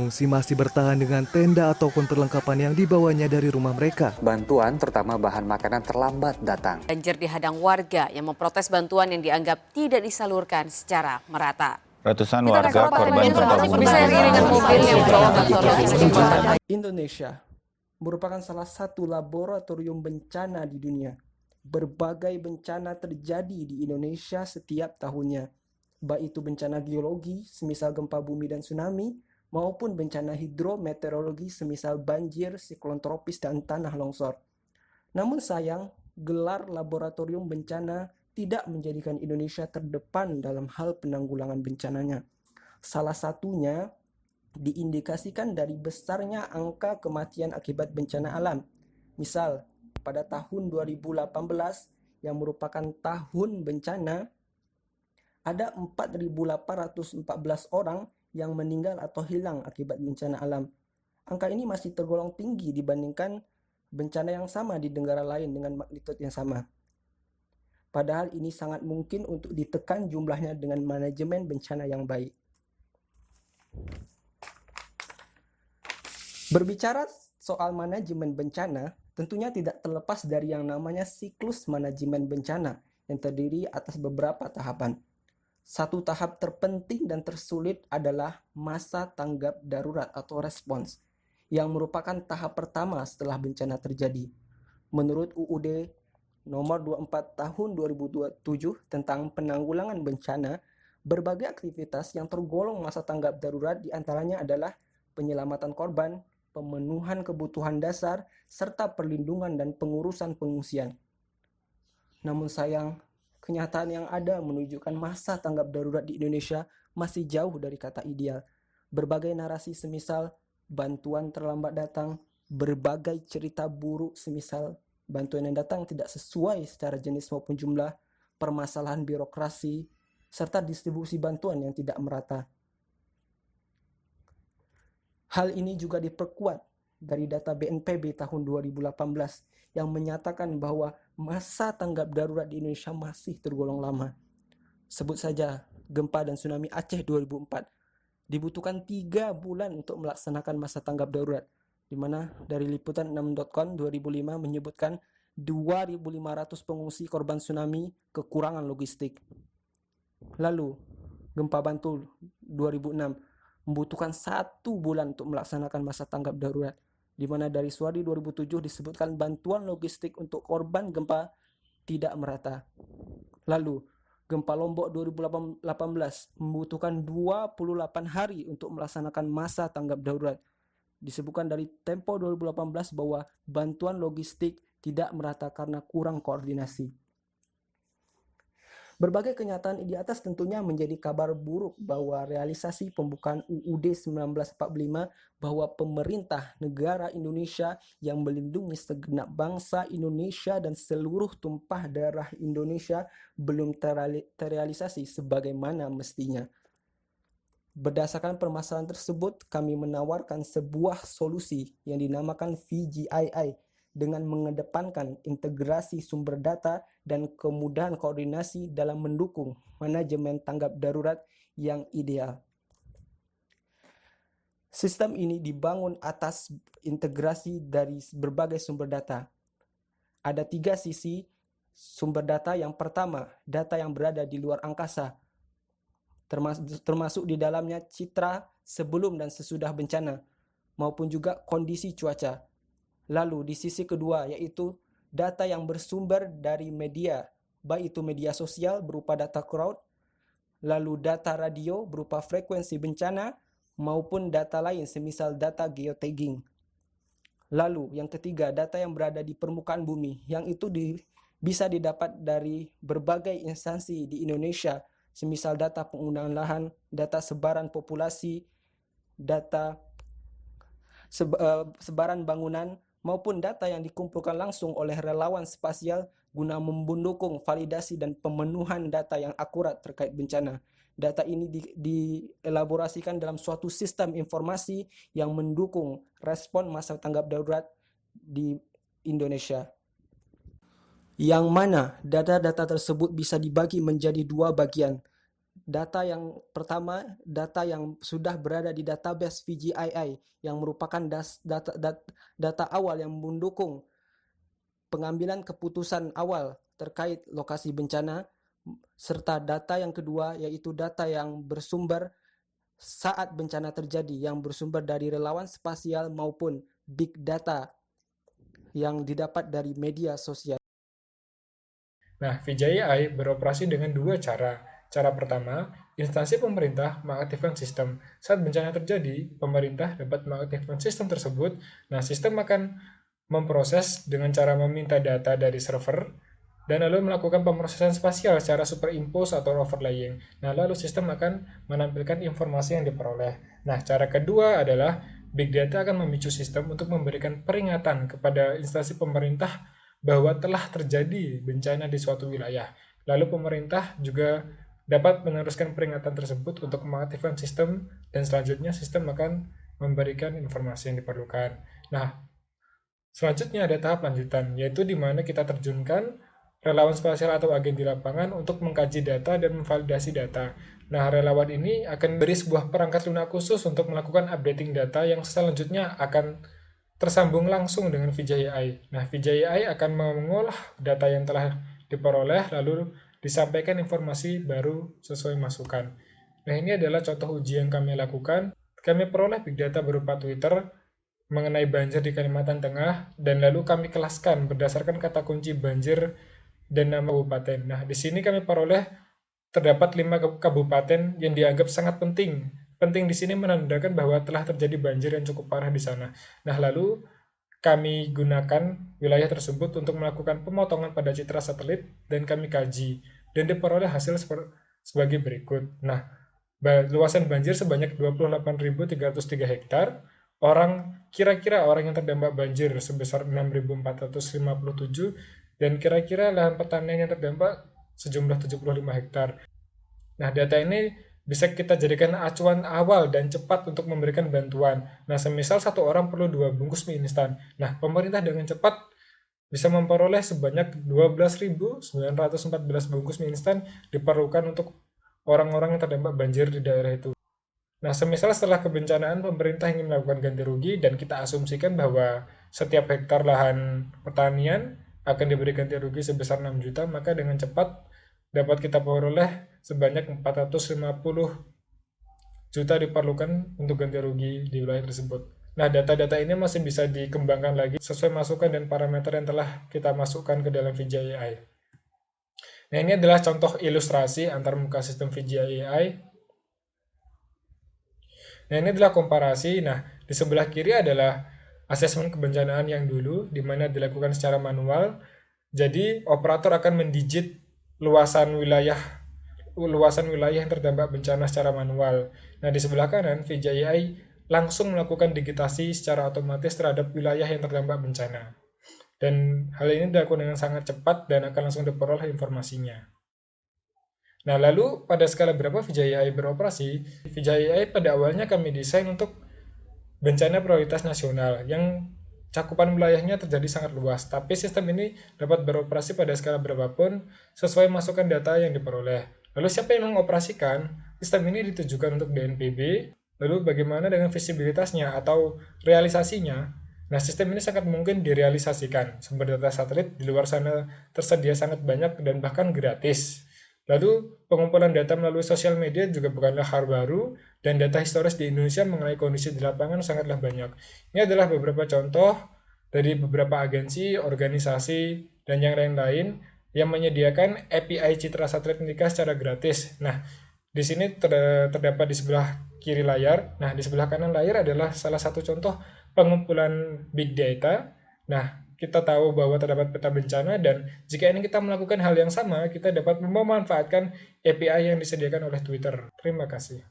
pengungsi masih bertahan dengan tenda ataupun perlengkapan yang dibawanya dari rumah mereka. Bantuan, terutama bahan makanan, terlambat datang. Banjir dihadang warga yang memprotes bantuan yang dianggap tidak disalurkan secara merata. Ratusan warga korban gempa bumi dengan mobil yang membawa bantuan logistik. Indonesia merupakan salah satu laboratorium bencana di dunia. Berbagai bencana terjadi di Indonesia setiap tahunnya, baik itu bencana geologi semisal gempa bumi dan tsunami, maupun bencana hidrometeorologi semisal banjir, siklon tropis, dan tanah longsor. Namun sayang, gelar laboratorium bencana tidak menjadikan Indonesia terdepan dalam hal penanggulangan bencananya. Salah satunya diindikasikan dari besarnya angka kematian akibat bencana alam. Misal, pada tahun 2018 yang merupakan tahun bencana, ada 4.814 orang yang meninggal atau hilang akibat bencana alam. Angka ini masih tergolong tinggi dibandingkan bencana yang sama di negara lain dengan magnitudo yang sama. Padahal ini sangat mungkin untuk ditekan jumlahnya dengan manajemen bencana yang baik. Berbicara soal manajemen bencana, tentunya tidak terlepas dari yang namanya siklus manajemen bencana yang terdiri atas beberapa tahapan. Satu tahap terpenting dan tersulit adalah masa tanggap darurat atau respons, yang merupakan tahap pertama setelah bencana terjadi. Menurut UUD nomor 24 tahun 2027 tentang penanggulangan bencana, berbagai aktivitas yang tergolong masa tanggap darurat diantaranya adalah penyelamatan korban, pemenuhan kebutuhan dasar, serta perlindungan dan pengurusan pengungsian. Namun sayang, kenyataan yang ada menunjukkan masa tanggap darurat di Indonesia masih jauh dari kata ideal. Berbagai narasi semisal bantuan terlambat datang, berbagai cerita buruk semisal bantuan yang datang tidak sesuai secara jenis maupun jumlah, permasalahan birokrasi, serta distribusi bantuan yang tidak merata. Hal ini juga diperkuat dari data BNPB tahun 2018 yang menyatakan bahwa masa tanggap darurat di Indonesia masih tergolong lama. Sebut saja gempa dan tsunami Aceh 2004. Dibutuhkan 3 bulan untuk melaksanakan masa tanggap darurat, di mana dari liputan 6.com 2005 menyebutkan 2.500 pengungsi korban tsunami kekurangan logistik. Lalu, gempa Bantul 2006 membutuhkan 1 bulan untuk melaksanakan masa tanggap darurat, di mana dari Suwadi 2007 disebutkan bantuan logistik untuk korban gempa tidak merata. Lalu, gempa Lombok 2018 membutuhkan 28 hari untuk melaksanakan masa tanggap darurat. Disebutkan dari Tempo 2018 bahwa bantuan logistik tidak merata karena kurang koordinasi. Berbagai kenyataan di atas tentunya menjadi kabar buruk bahwa realisasi pembukaan UUD 1945 bahwa pemerintah negara Indonesia yang melindungi segenap bangsa Indonesia dan seluruh tumpah darah Indonesia belum terrealisasi sebagaimana mestinya. Berdasarkan permasalahan tersebut, kami menawarkan sebuah solusi yang dinamakan VGII dengan mengedepankan integrasi sumber data dan kemudahan koordinasi dalam mendukung manajemen tanggap darurat yang ideal. Sistem ini dibangun atas integrasi dari berbagai sumber data. Ada 3 sisi sumber data. Yang pertama, data yang berada di luar angkasa, termasuk di dalamnya citra sebelum dan sesudah bencana, maupun juga kondisi cuaca. Lalu di sisi kedua yaitu data yang bersumber dari media, baik itu media sosial berupa data crowd, lalu data radio berupa frekuensi bencana, maupun data lain semisal data geotagging. Lalu yang ketiga, data yang berada di permukaan bumi, yang itu bisa didapat dari berbagai instansi di Indonesia, semisal data penggunaan lahan, data sebaran populasi, data sebaran bangunan, maupun data yang dikumpulkan langsung oleh relawan spasial guna mendukung validasi dan pemenuhan data yang akurat terkait bencana. Data ini dielaborasikan dalam suatu sistem informasi yang mendukung respon masa tanggap darurat di Indonesia. Yang mana data-data tersebut bisa dibagi menjadi 2 bagian. Data yang pertama, data yang sudah berada di database VGII yang merupakan data awal yang mendukung pengambilan keputusan awal terkait lokasi bencana, serta data yang kedua yaitu data yang bersumber saat bencana terjadi yang bersumber dari relawan spasial maupun big data yang didapat dari media sosial. Nah, VJI beroperasi dengan dua cara. Cara pertama, instansi pemerintah mengaktifkan sistem. Saat bencana terjadi, pemerintah dapat mengaktifkan sistem tersebut. Nah, sistem akan memproses dengan cara meminta data dari server, dan lalu melakukan pemrosesan spasial secara superimpose atau overlaying. Nah, lalu sistem akan menampilkan informasi yang diperoleh. Nah, cara kedua adalah Big Data akan memicu sistem untuk memberikan peringatan kepada instansi pemerintah bahwa telah terjadi bencana di suatu wilayah. Lalu pemerintah juga dapat meneruskan peringatan tersebut untuk mengaktifkan sistem, dan selanjutnya sistem akan memberikan informasi yang diperlukan. Nah, selanjutnya ada tahap lanjutan, yaitu di mana kita terjunkan relawan spasial atau agen di lapangan untuk mengkaji data dan memvalidasi data. Nah, relawan ini akan beri sebuah perangkat lunak khusus untuk melakukan updating data yang selanjutnya akan tersambung langsung dengan VJI. Nah, VJI akan mengolah data yang telah diperoleh, lalu disampaikan informasi baru sesuai masukan. Nah, ini adalah contoh uji yang kami lakukan. Kami peroleh big data berupa Twitter mengenai banjir di Kalimantan Tengah, dan lalu kami kelaskan berdasarkan kata kunci banjir dan nama kabupaten. Nah, di sini kami peroleh terdapat 5 kabupaten yang dianggap sangat penting. Penting di sini menandakan bahwa telah terjadi banjir yang cukup parah di sana. Nah, lalu kami gunakan wilayah tersebut untuk melakukan pemotongan pada citra satelit dan kami kaji, dan diperoleh hasil sebagai berikut. Nah, luasan banjir sebanyak 28.303 hektar, kira-kira orang yang terdampak banjir sebesar 6.457, dan kira-kira lahan pertanian yang terdampak sejumlah 75 hektar. Nah, data ini bisa kita jadikan acuan awal dan cepat untuk memberikan bantuan. Nah, semisal satu orang perlu 2 bungkus mie instan. Nah, pemerintah dengan cepat bisa memperoleh sebanyak 12.914 bungkus mie instan diperlukan untuk orang-orang yang terdampak banjir di daerah itu. Nah, semisal setelah kebencanaan pemerintah ingin melakukan ganti rugi, dan kita asumsikan bahwa setiap hektar lahan pertanian akan diberi ganti rugi sebesar 6 juta, maka dengan cepat dapat kita peroleh sebanyak 450 juta diperlukan untuk ganti rugi di wilayah tersebut. Nah, data-data ini masih bisa dikembangkan lagi sesuai masukan dan parameter yang telah kita masukkan ke dalam VJI. Nah, ini adalah contoh ilustrasi antar muka sistem VJI. Nah, ini adalah komparasi. Nah, di sebelah kiri adalah asesmen kebencanaan yang dulu, di mana dilakukan secara manual. Jadi, operator akan mendigit luasan wilayah yang terdampak bencana secara manual. Nah, di sebelah kanan, VJI langsung melakukan digitasi secara otomatis terhadap wilayah yang terdampak bencana. Dan hal ini dilakukan dengan sangat cepat dan akan langsung diperoleh informasinya. Nah, lalu pada skala berapa VJI beroperasi? VJI pada awalnya kami desain untuk bencana prioritas nasional yang cakupan wilayahnya terjadi sangat luas, tapi sistem ini dapat beroperasi pada skala berapapun sesuai masukan data yang diperoleh. Lalu siapa yang mengoperasikan? Sistem ini ditujukan untuk BNPB, lalu bagaimana dengan visibilitasnya atau realisasinya? Nah, sistem ini sangat mungkin direalisasikan. Sumber data satelit di luar sana tersedia sangat banyak dan bahkan gratis. Lalu, pengumpulan data melalui sosial media juga bukanlah hal baru, dan data historis di Indonesia mengenai kondisi di lapangan sangatlah banyak. Ini adalah beberapa contoh dari beberapa agensi, organisasi, dan yang lain-lain yang menyediakan API citra satelit nikah secara gratis. Nah, di sini terdapat di sebelah kiri layar. Nah, di sebelah kanan layar adalah salah satu contoh pengumpulan big data. Nah, kita tahu bahwa terdapat peta bencana, dan jika ini kita melakukan hal yang sama, kita dapat memanfaatkan API yang disediakan oleh Twitter. Terima kasih.